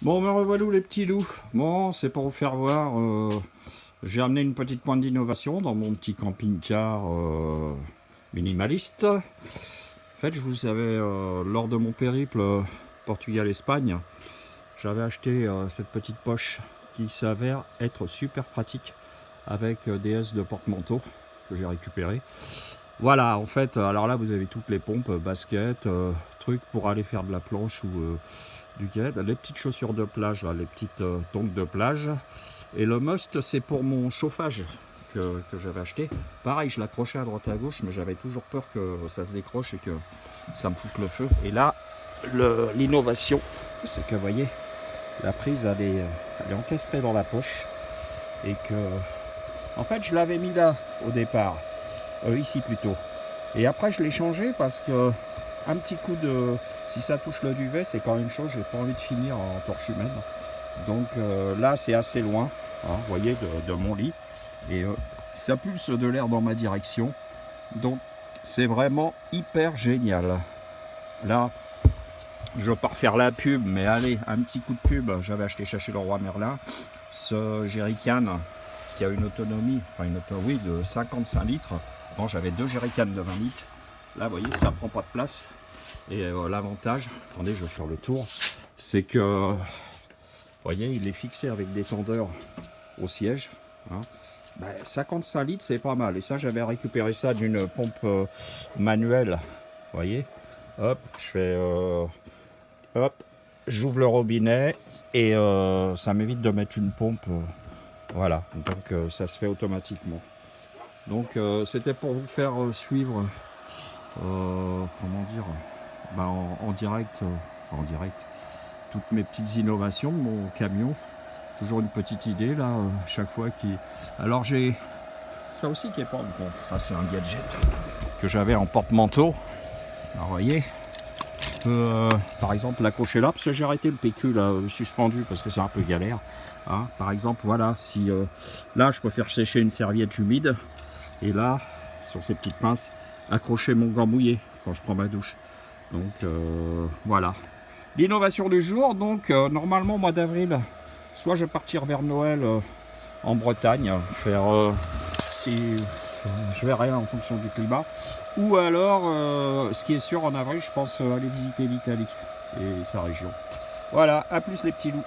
Bon, me revoilà les petits loups. Bon, c'est pour vous faire voir, j'ai amené une petite pointe d'innovation dans mon petit camping-car minimaliste. En fait, je vous avais, lors de mon périple Portugal-Espagne, j'avais acheté cette petite poche qui s'avère être super pratique avec des S de porte-manteau que j'ai récupéré. Voilà, en fait, alors là, vous avez toutes les pompes, baskets, trucs pour aller faire de la planche ou du guide, les petites chaussures de plage, là, les petites tongs de plage. Et le must, c'est pour mon chauffage que j'avais acheté. Pareil, je l'accrochais à droite à gauche, mais j'avais toujours peur que ça se décroche et que ça me foute le feu. Et là, l'innovation, c'est que, vous voyez, la prise, elle est encastrée dans la poche. Et que, en fait, je l'avais mis là, au départ. Ici plutôt. Et après, je l'ai changé parce que un petit coup de... Si ça touche le duvet, c'est quand même chose, j'ai pas envie de finir en torche humaine. Donc là, c'est assez loin, hein, vous voyez, de mon lit. Et ça pulse de l'air dans ma direction. Donc, c'est vraiment hyper génial. Là, je ne veux pas refaire la pub, mais allez, un petit coup de pub. J'avais acheté chez Leroy Merlin ce jerrycan qui a une autonomie, enfin une autonomie de 55 litres. Bon, j'avais deux jerrycans de 20 litres. Là, vous voyez, ça prend pas de place. Et l'avantage, attendez, je vais faire le tour, c'est que, vous voyez, il est fixé avec des tendeurs au siège. Hein. Ben, 55 litres, c'est pas mal. Et ça, j'avais récupéré ça d'une pompe manuelle. Vous voyez, hop, je fais, hop, j'ouvre le robinet et ça m'évite de mettre une pompe. Voilà, donc ça se fait automatiquement. Donc c'était pour vous faire suivre, comment dire, ben, en direct, enfin, en direct, toutes mes petites innovations de mon camion. Toujours une petite idée là, chaque fois qui... Alors j'ai ça aussi qui est pas bon, ça c'est un gadget que j'avais en porte-manteau. Alors vous voyez, je peux par exemple l'accrocher là, parce que j'ai arrêté le PQ là, suspendu parce que c'est un peu galère. Hein. Par exemple, voilà, si là je peux faire sécher une serviette humide. Et là, sur ces petites pinces, accrocher mon gant mouillé quand je prends ma douche. Donc voilà. L'innovation du jour, donc normalement au mois d'avril, soit je vais partir vers Noël en Bretagne, faire si je verrai en fonction du climat, ou alors ce qui est sûr en avril, je pense aller visiter l'Italie et sa région. Voilà, à plus les petits loups.